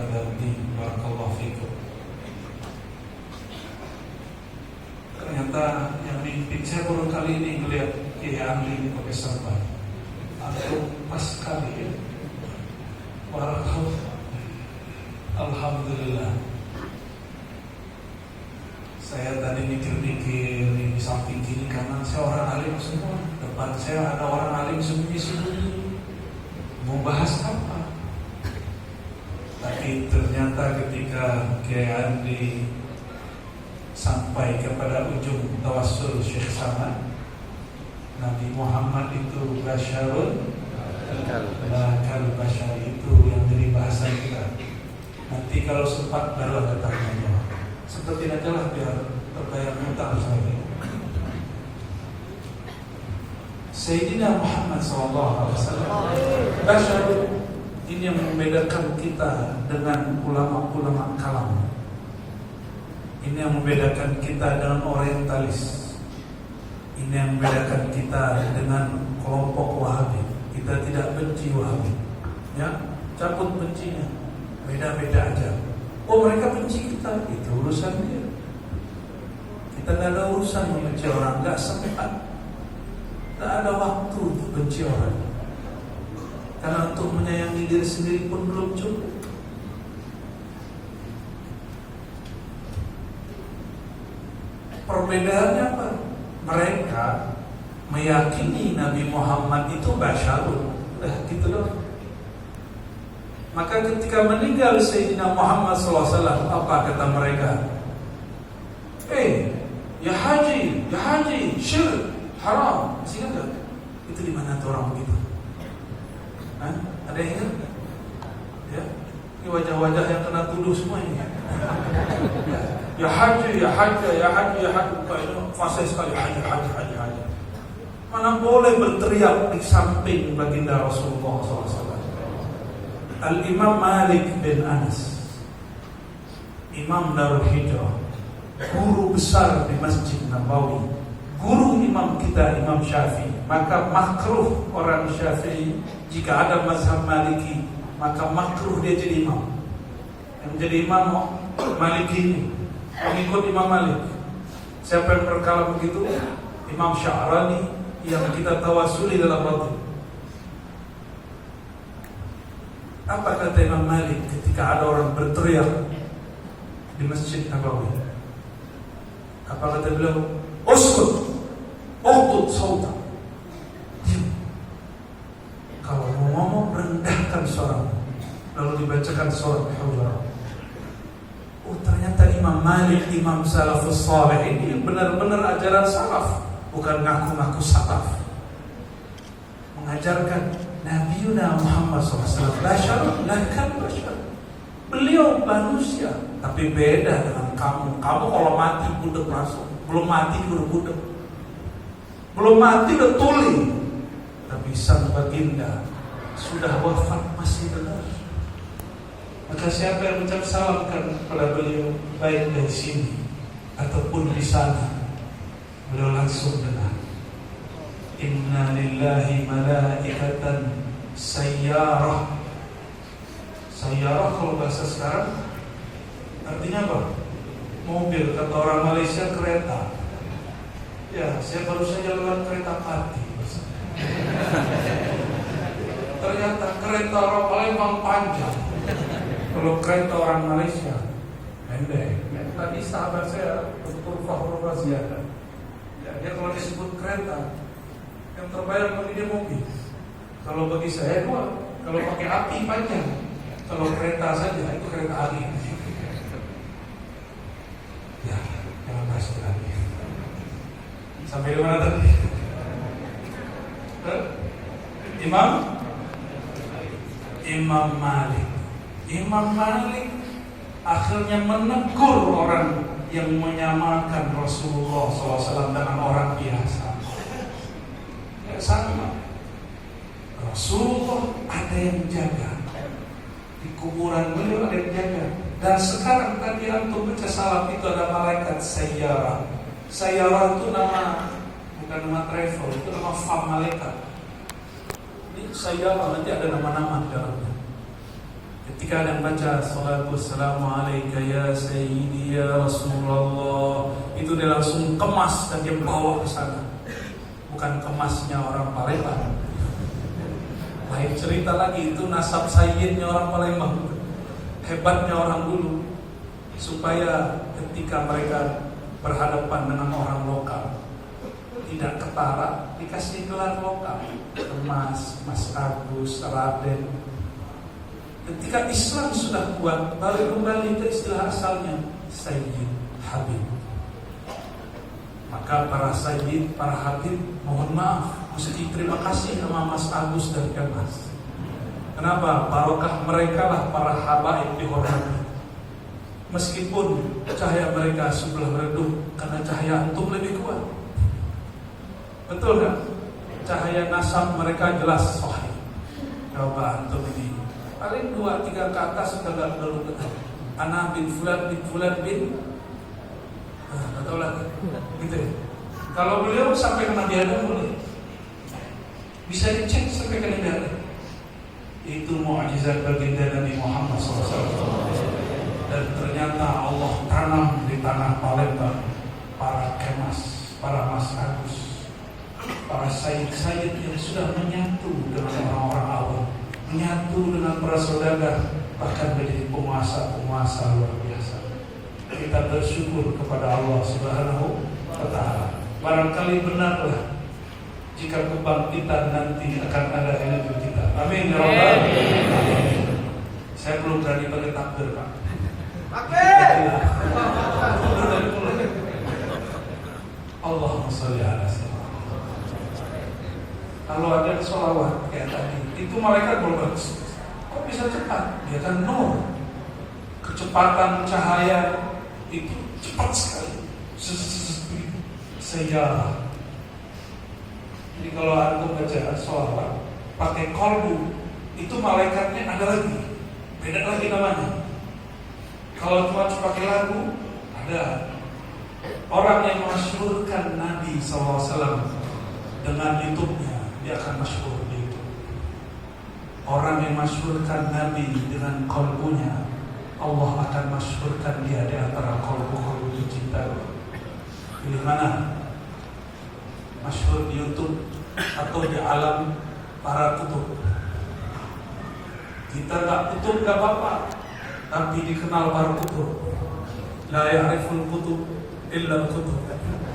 Darni, barakallahu fikum. Ternyata yang mimpin saya baru kali ini melihat Kiai Amli ini pakai serban. Atau pas sekali ya. Barakallahu. Alhamdulillah. Saya tadi mikir-mikir di samping kiri kanan saya orang alim semua. Depan saya ada orang alim sembunyi-sembunyi. Mau bahas apa? Tapi ternyata ketika Kiai Andi sampai kepada ujung tawassul Syekh Samad, Nabi Muhammad itu basyarun la kal basyar, itu yang jadi bahasan kita. Nanti kalau sempat baru ada tanya jawab. Seperti aja lah biar terbayar mutar saya. Sayyidina Muhammad SAW basyarun, ini yang membedakan kita dengan ulama-ulama kalam. Ini yang membedakan kita dengan orientalis. Ini yang membedakan kita dengan kelompok Wahabi. Kita tidak benci Wahabi, ya, cabut bencinya, beda-beda aja. Oh mereka benci kita, itu urusan dia. Kita tidak ada urusan membenci orang, nggak sempat, tidak ada waktu untuk benci orang. Karena untuk menyayangi diri sendiri pun belum cukup. Perbedaannya apa? Mereka meyakini Nabi Muhammad itu basyarun, gitu loh. Maka ketika meninggal Sayyidina Muhammad SAW, apa kata mereka? Ya haji, syirik, haram. Masih ingat? Itu di mana tuh orang begitu? Hah? Ada yang ingat? Ya, ini wajah-wajah yang kena tuduh semua ini. Ya haji. Ini fase sekali haji. Mana boleh berteriak di samping baginda Rasulullah SAW. Al-Imam Malik bin Anas, Imam Darul Hijrah, guru besar di Masjid Nabawi, guru imam kita Imam Syafi'i. Maka makruh orang Syafi'i jika ada mazhab Maliki, maka makruh dia jadi imam. Yang jadi imam Maliki ini mengikut Imam Malik. Siapa yang berkala begitu? Imam Sya'rani yang kita tawasuli dalam roti. Apa kata Imam Malik ketika ada orang berteriak di Masjid Nabawi? Apa kata beliau? Uskut, uqtut sauta. Kalau mau ngomong rendahkan suara, lalu dibacakan surat Al-Hujurat. Oh ternyata Imam Malik, Imam Salafus Saleh ini benar-benar ajaran salaf, bukan ngaku-ngaku salaf. Mengajarkan Nabiuna Muhammad SAW basyar, lakan basyar. Beliau manusia, tapi beda dengan kamu. Kamu kalau mati budek langsung, belum mati udah budek, belum mati udah tuli. Tapi sang baginda sudah wafat masih dengar. Maka siapa yang mengucap salamkan kepada beliau, baik dari sini ataupun di sana, beliau langsung dengar. Inna lillahi malaikatan sayyarah. Sayyarah kalau bahasa sekarang artinya apa? Mobil, kata orang Malaysia kereta. Ya, saya baru saja lewat kereta api. Ternyata kereta orang Palembang panjang. Kalau kereta orang Malaysia pendek. Tadi sahabat saya Dr. Fahru Raziada, ya, dia kalau disebut kereta, yang terbayang bagi dia mobil. Kalau bagi saya dua, kalau pakai api panjang, kalau kereta saja itu kereta api. Ya, jangan bahas itu lagi. Sampai di mana tadi? Imam Malik. Imam Malik akhirnya menegur orang yang menyamakan Rasulullah SAW dengan orang biasa. Sama Rasulullah ada yang jaga, di kuburan beliau ada yang jaga. Dan sekarang tadi antum baca salam itu ada malaikat sayyarah. Sayyarah itu nama, bukan nama travel, itu nama farm malaikat. Ini sayyarah nanti ada nama-nama di dalamnya. Ketika ada yang baca salatu wassalamu alaika ya sayyidi ya Rasulullah, itu dia langsung kemas dan dia bawa ke sana. Bukan kemasnya orang Palembang. Lain cerita lagi, itu nasab sayyidnya orang Palembang. Hebatnya orang dulu, supaya ketika mereka berhadapan dengan orang lokal tidak ketara, dikasih gelar lokal, Mas, Mas Agus, Raden. Ketika Islam sudah kuat, baru kembali ke istilah asalnya Sayyid Habib. Maka para Sayyid, para Habib, mohon maaf, mesti terima kasih sama Mas Agus dan Mas. Kenapa? Barokah mereka lah para habaib dihormati. Meskipun cahaya mereka sudah meredup, karena cahaya antum lebih kuat. Betul kan? Cahaya nasab mereka jelas sahih. Coba antum ini paling 2-3 ke atas sudah gak perlu ketemu. Ana bin Fulan bin betul lah gitu ya. Kalau beliau sampai ke Nabi Adam boleh, bisa dicek sampai ke Nabi Adam. Itu mukjizat baginda Nabi Muhammad SAW. Dan ternyata Allah tanam di tanah Palembang para kemas, para Mas Agus, para sayyid-sayyid yang sudah menyatu dengan orang-orang awam, menyatu dengan para saudagar, bahkan menjadi penguasa-penguasa luar biasa. Kita bersyukur kepada Allah Subhanahu wa Ta'ala. Barangkali benarlah jika kebangkitan nanti akan ada di negeri kita. Amin ya Rabbal Alamin. Saya belum berani pakai takbir, Pak. Allahumma sholli ala sayyidina. Kalau ada sholawat kayak tadi, itu malaikat berkata, kok bisa cepat? Dia kan nur. Kecepatan cahaya itu cepat sekali. Sejarah. Jadi kalau antum baca sholawat pakai kolbu, itu malaikatnya ada lagi, beda lagi namanya. Kalau cuma pakai lagu, ada orang yang masyhurkan Nabi SAW dengan YouTube-nya, dia akan masyhur di YouTube. Orang yang masyhurkan Nabi dengan kolbunya, Allah akan masyhurkan dia di antara kolbu-kolbu cinta. Pilih mana? Masyhur di YouTube atau di alam para kutub? Kita tak kutub gak apa-apa, tapi dikenal para kutub. La ya'riful kutub illa kutub.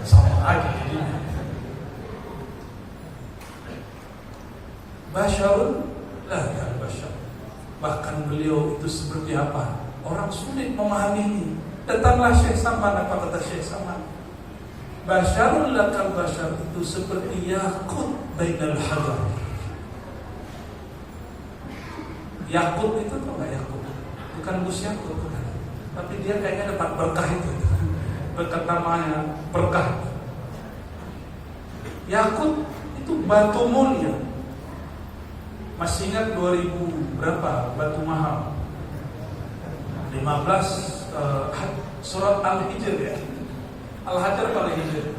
Sama aja jadinya. Basyarun la ya basyar. Bahkan beliau itu seperti apa? Orang sulit memahami ini. Datanglah Syekh Saman, apa kata Syekh Saman? Basyarun lakal basyar, itu seperti yakut bainal hajar. Yakut itu tuh gak yakut, bukan bus yakut, bukan. Tapi dia kayaknya dapat berkah itu. Berkat namanya berkah. Yakut itu batu mulia. Masih ingat 2000 berapa batu mahal? 15 surat Al-Hijr ya. Al-Hajar paling Hijr.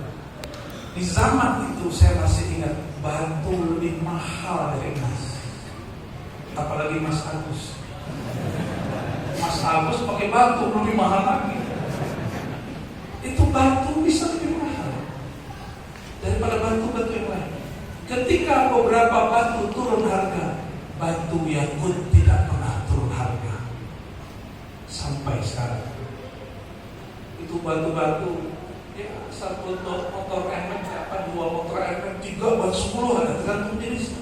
Di zaman itu saya masih ingat batu lebih mahal dari emas. Apalagi Mas Agus. Mas Agus pakai batu lebih mahal lagi. Itu batu bisa lebih mahal daripada batu-batu yang lain. Ketika beberapa batu turun harga, batu yakut tidak pernah turun harga sampai sekarang. Itu batu-batu ya, satu motor NMAX, dua motor NMAX, 3 buat 10 ada tergantung jenis.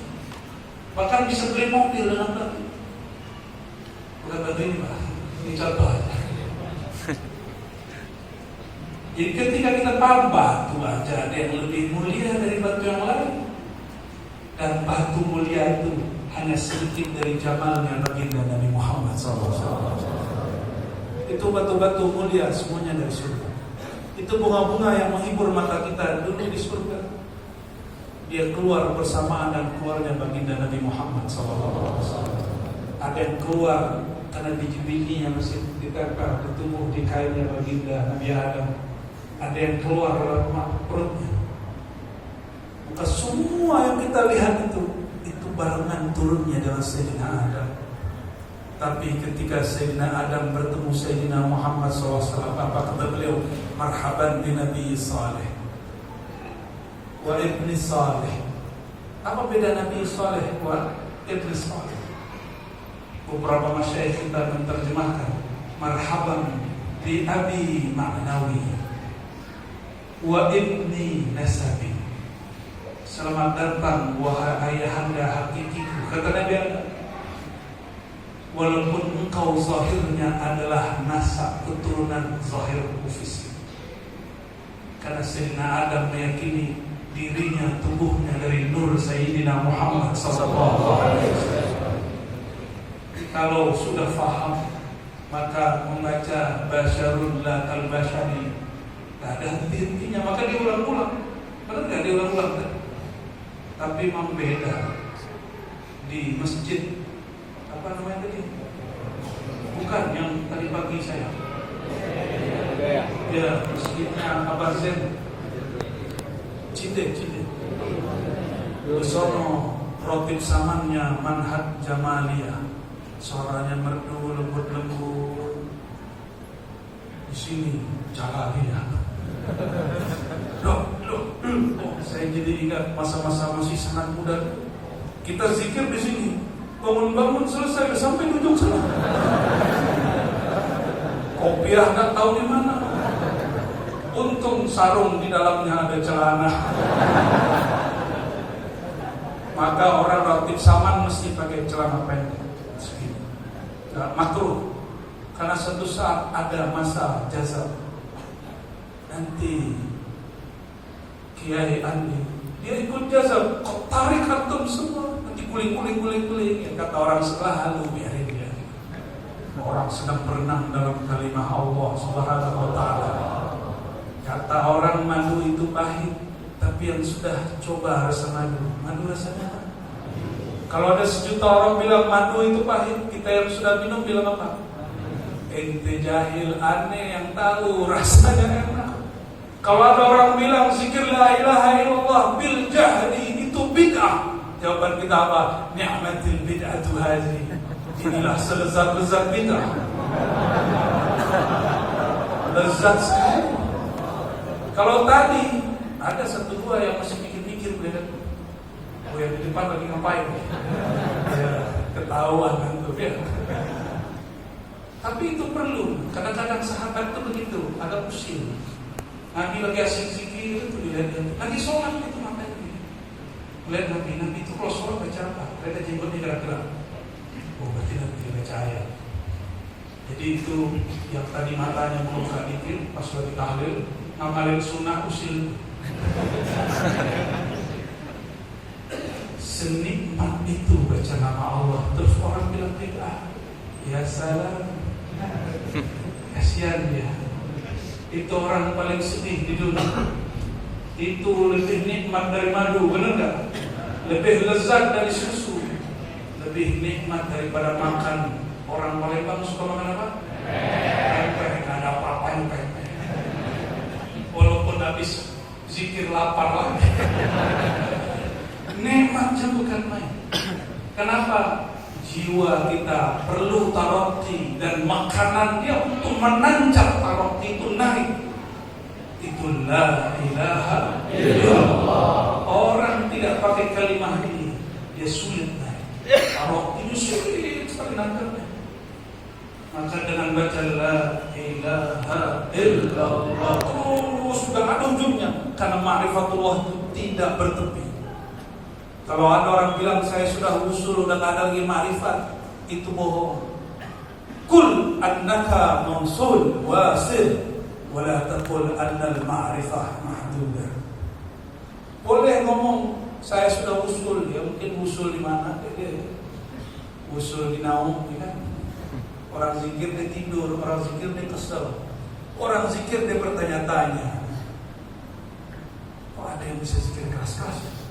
Bahkan bisa beli mobil dengan batu. Bukan batu ini Pak, ini contoh aja. Jadi ketika kita paham batu aja ada yang lebih mulia dari batu yang lain, dan batu mulia itu hanya sedikit dari jamalnya baginda Nabi Muhammad SAW. Itu batu-batu mulia semuanya dari surga. Itu bunga-bunga yang menghibur mata kita dulu di surga. Dia keluar bersamaan dan keluarnya baginda Nabi Muhammad SAW. Ada yang keluar karena biji-bijinya masih ditempel, bertumbuh di kainnya baginda Nabi Adam. Ada yang keluar lewat perutnya. Maka semua yang kita lihat itu barengan turunnya dengan Sayyidina Adam. Tapi ketika Sayyidina Adam bertemu Sayyidina Muhammad SAW, apa kata beliau? Marhaban bi Nabi Saleh wa Ibni Saleh. Apa beda Nabi Saleh wa Ibni Saleh? Beberapa masyayikh kita menerjemahkan marhaban bi Abi Ma'nawi wa Ibni Nasabi. Selamat datang wahai ayahanda hakikiku, kata Nabi Adam. Walaupun engkau zahirnya adalah nasab keturunan zahir fisik. Karena Sayyidina Adam meyakini dirinya, tubuhnya dari nur Sayyidina Muhammad SAW. Kalau sudah faham, maka membaca Basyarun la kal basyari tak ada henti-hentinya, maka diulang-ulang. Benar nggak diulang-ulang? Tapi membeda di masjid apa namanya tadi? Bukan yang tadi pagi saya. Ya, masjidnya Abah Zen. Cinde. Besono rotib samannya Manhaj Jamaliyah. Suaranya merdu, lembut. Di sini Jalaliyah. Loh, saya jadi ingat masa-masa masih sangat muda. Kita zikir di sini. Bangun-bangun selesai sampai duduk sana. Kopiah nggak tahu di mana. Untung sarung di dalamnya ada celana. Maka orang rotib saman mesti pakai celana pendek. Nah, makruh. Karena suatu saat ada masa jazab. Nanti Kiai Andi dia ikut jazab, kok tarik antum semua. Kuling. Yang kata orang setelah lalu biarin dia. Orang sedang berenang dalam kalimah Allah Subhanahu wa ta'ala. Kata orang madu itu pahit, tapi yang sudah coba rasa madu rasanya apa? Kalau ada 1 juta orang bilang madu itu pahit, kita yang sudah minum bilang apa? Ente jahil, aneh yang tahu rasanya enak. Kalau ada orang bilang zikir la ilaha illallah bil jahri itu bid'ah, jawaban kita apa? Ni'matil bid'atu hadhi. Inilah selezat-lezat bid'ah. Lezat sekali. Kalau tadi ada 1-2 yang masih mikir-mikir, oh yang di depan lagi ngapain? Ya, ketahuan antum ya. Tapi itu perlu. Kadang-kadang sahabat itu begitu, agak pusing. Nabi lagi asik zikir itu dilihat, lagi sholat itu matanya. Lihat Nabi itu kalau sholat baca apa? Lihat jenggotnya gerak-gerak. Oh berarti Nabi baca ayat. Jadi itu yang tadi matanya belum dikir, pas lagi tahlil, ngamalin sunnah usil. Senikmat itu baca nama Allah. Terus orang bilang bid'ah. Ya salam. Kasihan dia. Itu orang paling sedih di dunia. Itu lebih nikmat dari madu, benar gak? Lebih lezat dari susu. Lebih nikmat daripada makan. Orang Palembang suka makan apa? Pempek, gak ada apa-apanya pempek. Walaupun habis zikir lapar lagi. Nikmatnya bukan main. Kenapa? Jiwa kita perlu taroti, dan makanan dia untuk menanjak taroti itu naik. Itu la ilaha illallah. Orang tidak pakai kalimah ini, dia sulit naik. Taroti itu sulit sekali naiknya. Maka dengan baca la ilaha illallah terus sudah ada ujungnya. Karena ma'rifatullah itu tidak bertepi. Kalau ada orang bilang saya sudah usul dan ada lagi ma'rifat, itu bohong. Kul annaka mausul wasil, wala taqul annal ma'rifah mahdudah. Boleh ngomong saya sudah usul, ya mungkin usul di mana? Usul di naum, ya kan? Orang zikir dia tidur, orang zikir dia kesel, orang zikir dia bertanya-tanya. Kok ada yang bisa zikir keras-keras?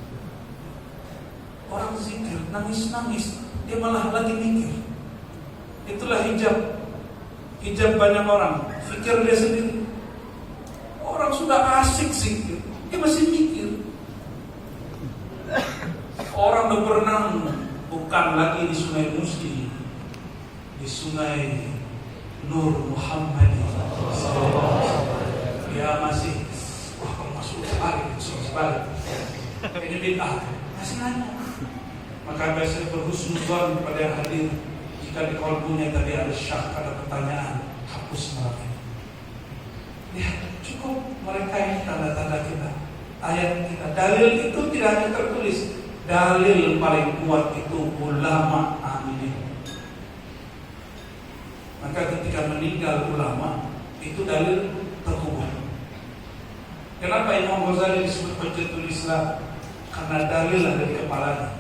Orang zikir nangis-nangis, dia malah lagi mikir. Itulah hijab. Hijab banyak orang, fikir dia sendiri. Orang sudah asik zikir, dia masih mikir. Orang udah berenang, bukan lagi di Sungai Musi, di di sungai Nur Muhammad dia masih kalau masuk sebalik ini bid'ah masih nanya. Maka biasa berhusnuzon kepada yang hadir. Jika di kalbunya tadi ada syak, ada pertanyaan, hapus mereka. Ya cukup mereka ini tanda-tanda kita, ayat kita. Dalil itu tidak hanya tertulis. Dalil paling kuat itu ulama amilin. Maka ketika meninggal ulama itu dalil terkubur. Kenapa Imam Ghazali disebut Hujjatul Islam? Karena dalil ada di kepalanya.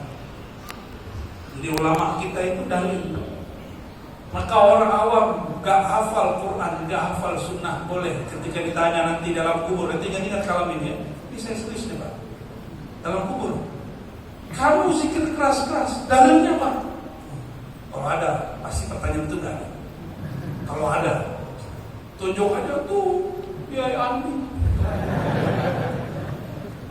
Jadi ulama kita itu dalil. Maka orang awam gak hafal Quran, gak hafal sunnah, boleh ketika ditanya nanti dalam kubur. Nanti ingat kalam ini ya. Ini saya serius nih Pak. Dalam kubur kamu zikir keras-keras, dalilnya Pak? Kalau ada, pasti pertanyaan itu gak ada. Kalau ada, tunjuk aja tuh Kiai Andi.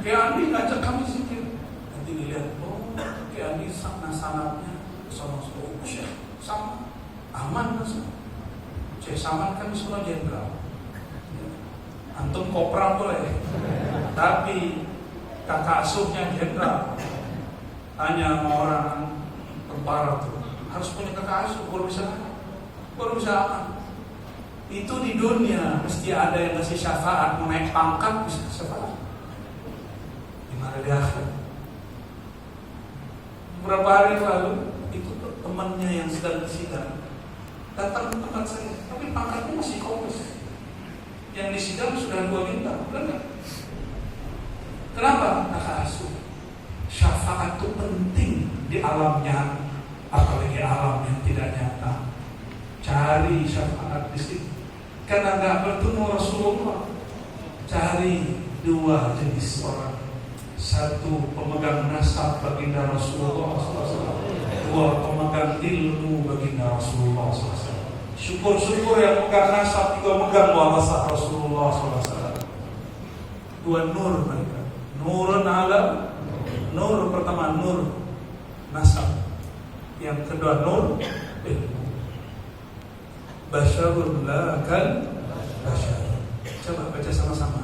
Kiai Andi ngajak kami zikir. Nanti dilihat, oh Kiai Andi sanatnya sama Syekh sama aman kan semua. Syekh Saman kan semua jenderal. Antum kopral boleh, tapi kakak asuhnya jenderal. Hanya sama orang tentara tuh harus punya kakak asuh baru bisa aman. Itu di dunia mesti ada yang ngasih syafaat, mau naik pangkat bisa syafaat. Gimana di akhirat? Beberapa hari lalu itu temannya yang sedang disidang datang ke tempat saya, tapi pangkatnya masih kopis. Yang disidang sudah 2 bintang, benar nggak? Kenapa? Kakak asuh. Syafaat itu penting di alamnya, apalagi alam yang tidak nyata. Cari syafaat di situ. Karena nggak bertemu Rasulullah. Cari 2 jenis orang. 1 pemegang nasab baginda Rasulullah SAW. 2 pemegang ilmu baginda Rasulullah SAW. Syukur-syukur yang pegang nasab juga megang wawasan Rasulullah SAW. 2 nur mereka. Nurun alam. Nur pertama nur nasab. Yang kedua nur ilmu. Basyarul la kal basyar. Coba baca sama-sama.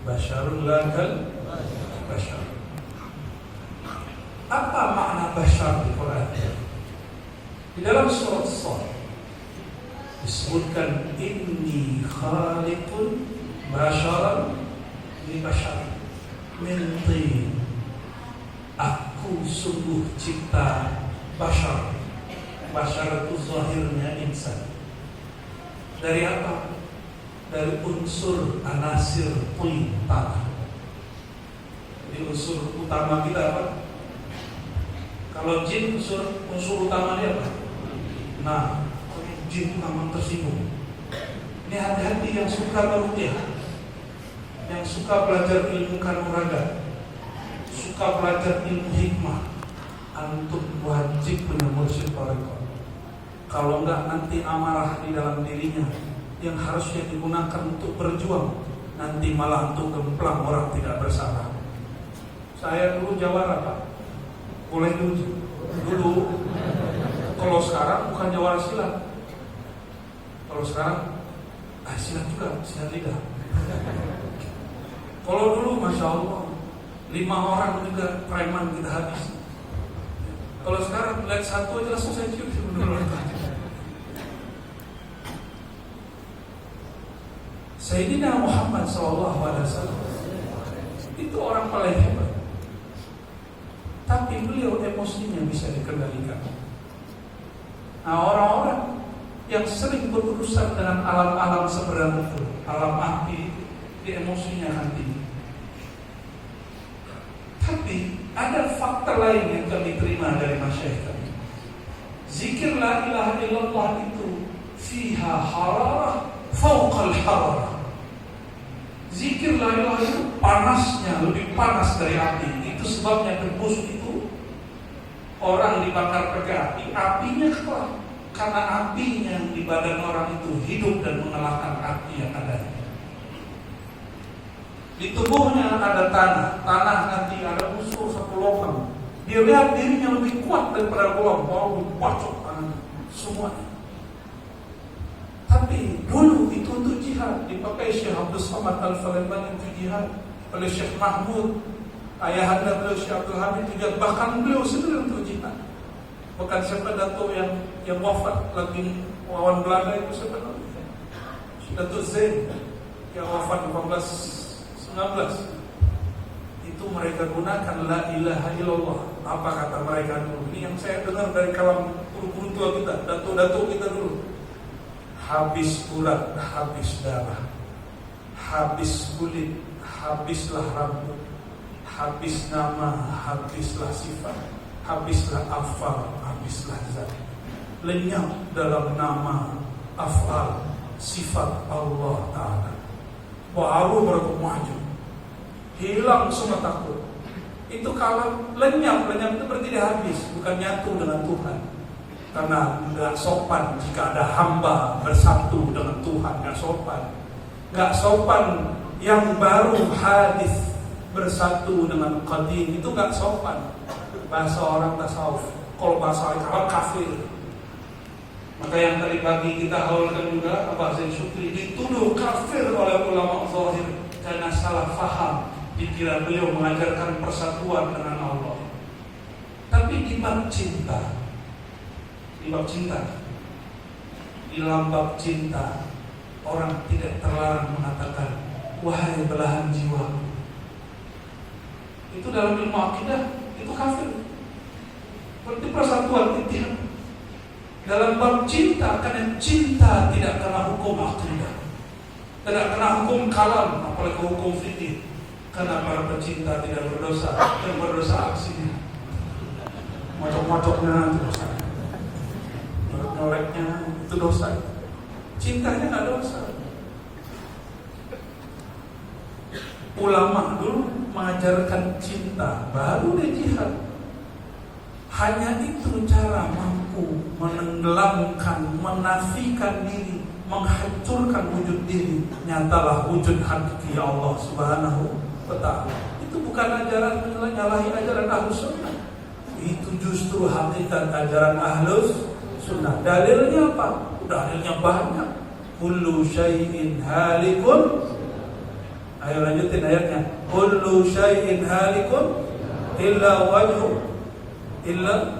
Basyarul lakal basyar. Apa makna basyar di Quran? Di dalam surat Shad disebutkan inni khaliqun basyaran li basyar min tin. Aku sungguh cipta basyar. Basyar itu zahirnya insan. Dari apa? Dari unsur anasir tin tanah. Jadi unsur utama kita apa? Kalau jin unsur utamanya apa? Nah, jin memang tersinggung. Ini hati-hati yang suka meruqyah, yang suka belajar ilmu kanuragan, suka belajar ilmu hikmah, antum wajib punya mursyid thariqah. Kalau enggak nanti amarah di dalam dirinya yang harusnya digunakan untuk berjuang, nanti malah untuk gemplang orang tidak bersalah. Saya dulu jawara Pak, boleh dulu. Kalau sekarang bukan jawara silat. Kalau sekarang silat juga, silat lidah. Kalau dulu Masya Allah 5 orang juga preman kita habis. Kalau sekarang lihat 1 aja langsung saya cium sebenarnya. Sayyidina Muhammad SAW itu orang paling hebat. Tapi beliau emosinya bisa dikendalikan. Nah, orang-orang yang sering berurusan dengan alam-alam seberang itu, alam api, di emosinya akan tinggi. Tapi ada fakta lain yang kami terima dari masyarakat kami. Zikir la ilaha illallah itu fiha hararah fawqal hararah. Zikir la ilaha itu panasnya lebih panas dari api. Itu sebabnya tembus itu orang dibakar pakai api, apinya keluar. Karena apinya di badan orang itu hidup dan mengalahkan api yang ada. Di tubuhnya ada tanah nanti ada unsur satu lubang. Dia lihat dirinya lebih kuat daripada lubang, mau bocok tanah semuanya. Tapi dulu itu untuk jihad, dipakai Syekh Abdul Samad Al-Falembani untuk jihad, oleh Syekh Mahmud, ayahanda beliau Syekh Abdul Hamid juga, bahkan beliau sendiri untuk jihad. Bukan siapa Dato yang wafat lagi lawan Belanda itu siapa namanya? Dato Zain yang wafat 1819. Itu mereka gunakan la ilaha illallah. Apa kata mereka dulu? Ini yang saya dengar dari kalam guru-guru tua kita, dato-dato kita dulu. Habis urat, habis darah, habis kulit, habislah rambut, habis nama, habislah sifat, habislah afal, habislah zat. Lenyap dalam nama, afal, sifat Allah Ta'ala. Baru berkemaju, hilang semua takut. Itu kalau lenyap itu berarti dia habis, bukan nyatu dengan Tuhan. Karena nggak sopan jika ada hamba bersatu dengan Tuhan, nggak sopan. Nggak sopan yang baru hadis bersatu dengan qadim, itu nggak sopan. Bahasa orang tasawuf. Kalau bahasa orang kafir. Maka yang tadi pagi kita haulkan juga Abah Zain Syukri dituduh kafir oleh ulama zahir karena salah faham, dikira beliau mengajarkan persatuan dengan Allah. Tapi di bab cinta, di dalam bab cinta orang tidak terlarang mengatakan wahai belahan jiwa. Itu dalam ilmu akidah itu kafir. Berarti persatuan tidak. Dalam bab cinta, karena cinta tidak kena hukum akidah, tidak kena hukum kalam, apalagi hukum fikih. Karena para pecinta tidak berdosa, yang berdosa aksinya. Macok-macoknya itu dosa, nyoleknya itu dosa. Cintanya nggak dosa. Ulama dulu mengajarkan cinta, baru dia jihad. Hanya itu cara mampu menenggelamkan, menafikan diri, menghancurkan wujud diri. Nyatalah wujud hakiki Allah Subhanahu wa Ta'ala. Itu bukan ajaran menyalahi ajaran Ahlus Sunnah. Itu justru hakikat ajaran Ahlus Sunnah. Dalilnya apa? Dalilnya banyak. Kullu syai'in halikun. Ayo lanjutin ayatnya. Kullu syai'in halikun illa wajhu illa